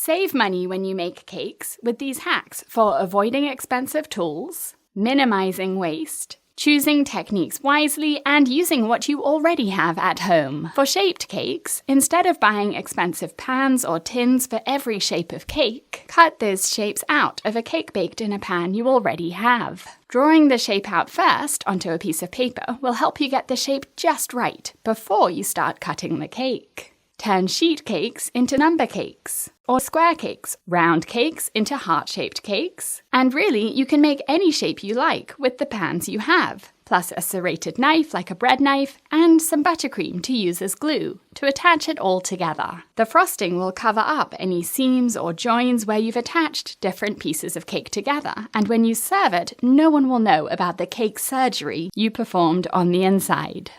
Save money when you make cakes with these hacks for avoiding expensive tools, minimizing waste, choosing techniques wisely, and using what you already have at home. For shaped cakes, instead of buying expensive pans or tins for every shape of cake, cut those shapes out of a cake baked in a pan you already have. Drawing the shape out first onto a piece of paper will help you get the shape just right before you start cutting the cake. Turn sheet cakes into number cakes, or square cakes, round cakes into heart-shaped cakes. And really, you can make any shape you like with the pans you have, plus a serrated knife like a bread knife, and some buttercream to use as glue to attach it all together. The frosting will cover up any seams or joins where you've attached different pieces of cake together, and when you serve it, no one will know about the cake surgery you performed on the inside.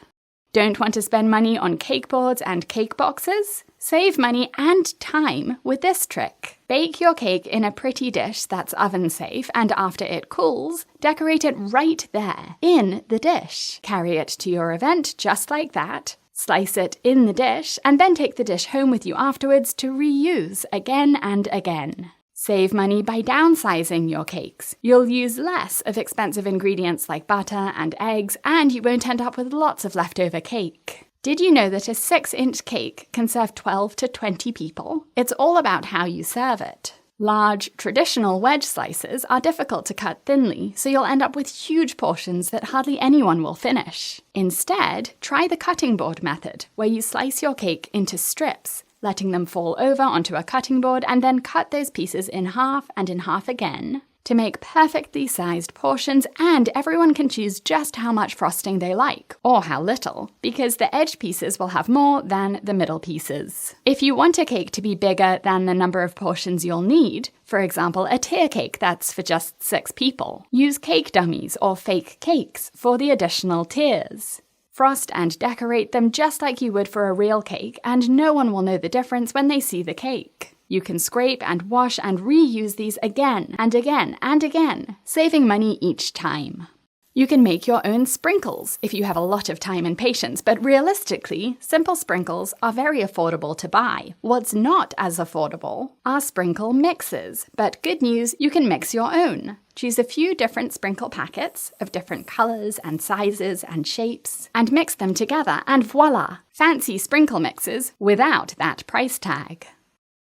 Don't want to spend money on cake boards and cake boxes? Save money and time with this trick. Bake your cake in a pretty dish that's oven safe, and after it cools, decorate it right there, in the dish. Carry it to your event just like that, slice it in the dish, and then take the dish home with you afterwards to reuse again and again. Save money by downsizing your cakes. You'll use less of expensive ingredients like butter and eggs, and you won't end up with lots of leftover cake. Did you know that a 6-inch cake can serve 12 to 20 people? It's all about how you serve it. Large, traditional wedge slices are difficult to cut thinly, so you'll end up with huge portions that hardly anyone will finish. Instead, try the cutting board method, where you slice your cake into strips, letting them fall over onto a cutting board, and then cut those pieces in half and in half again to make perfectly sized portions, and everyone can choose just how much frosting they like, or how little, because the edge pieces will have more than the middle pieces. If you want a cake to be bigger than the number of portions you'll need, for example, a tier cake that's for just 6 people, use cake dummies or fake cakes for the additional tiers. Frost and decorate them just like you would for a real cake, and no one will know the difference when they see the cake. You can scrape and wash and reuse these again and again and again, saving money each time. You can make your own sprinkles if you have a lot of time and patience, but realistically, simple sprinkles are very affordable to buy. What's not as affordable are sprinkle mixes, but good news, you can mix your own. Choose a few different sprinkle packets of different colors and sizes and shapes, and mix them together, and voila! Fancy sprinkle mixes without that price tag.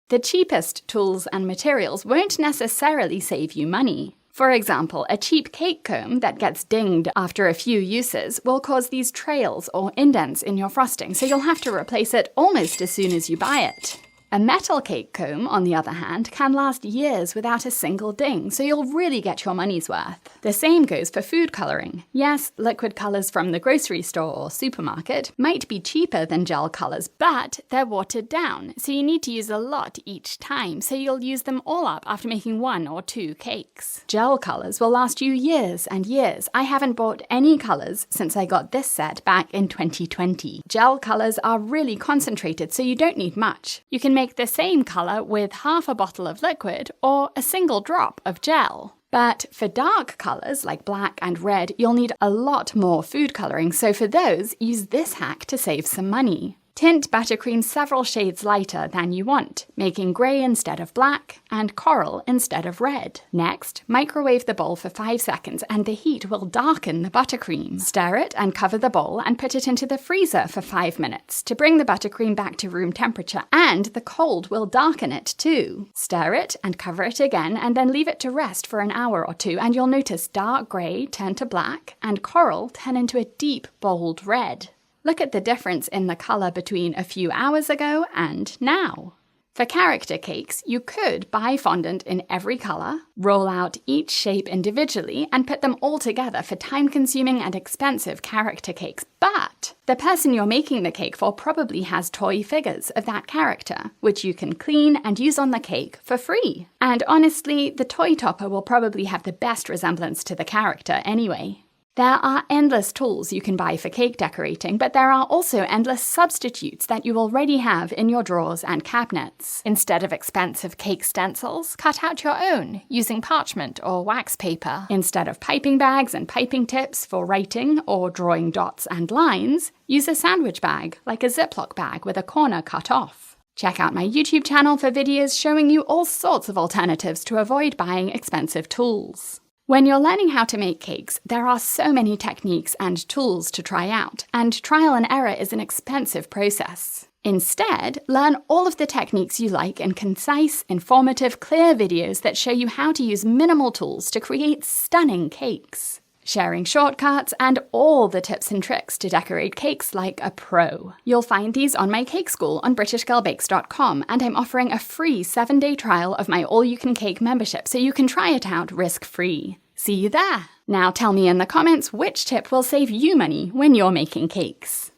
The cheapest tools and materials won't necessarily save you money. For example, a cheap cake comb that gets dinged after a few uses will cause these trails or indents in your frosting, so you'll have to replace it almost as soon as you buy it. A metal cake comb, on the other hand, can last years without a single ding, so you'll really get your money's worth. The same goes for food coloring. Yes, liquid colors from the grocery store or supermarket might be cheaper than gel colors, but they're watered down, so you need to use a lot each time, so you'll use them all up after making 1 or 2 cakes. Gel colors will last you years and years. I haven't bought any colors since I got this set back in 2020. Gel colors are really concentrated, so you don't need much. You can make the same color with half a bottle of liquid or a single drop of gel. But for dark colors like black and red, you'll need a lot more food coloring, so for those, use this hack to save some money. Tint buttercream several shades lighter than you want, making grey instead of black and coral instead of red. Next, microwave the bowl for 5 seconds and the heat will darken the buttercream. Stir it and cover the bowl and put it into the freezer for 5 minutes to bring the buttercream back to room temperature, and the cold will darken it too. Stir it and cover it again and then leave it to rest for an hour or 2, and you'll notice dark grey turn to black and coral turn into a deep, bold red. Look at the difference in the colour between a few hours ago and now. For character cakes, you could buy fondant in every colour, roll out each shape individually, and put them all together for time-consuming and expensive character cakes. But the person you're making the cake for probably has toy figures of that character, which you can clean and use on the cake for free. And honestly, the toy topper will probably have the best resemblance to the character anyway. There are endless tools you can buy for cake decorating, but there are also endless substitutes that you already have in your drawers and cabinets. Instead of expensive cake stencils, cut out your own using parchment or wax paper. Instead of piping bags and piping tips for writing or drawing dots and lines, use a sandwich bag, like a Ziploc bag with a corner cut off. Check out my YouTube channel for videos showing you all sorts of alternatives to avoid buying expensive tools. When you're learning how to make cakes, there are so many techniques and tools to try out, and trial and error is an expensive process. Instead, learn all of the techniques you like in concise, informative, clear videos that show you how to use minimal tools to create stunning cakes, sharing shortcuts and all the tips and tricks to decorate cakes like a pro. You'll find these on my cake school on BritishGirlBakes.com, and I'm offering a free 7-day trial of my all-you-can-cake membership so you can try it out risk-free. See you there! Now tell me in the comments which tip will save you money when you're making cakes.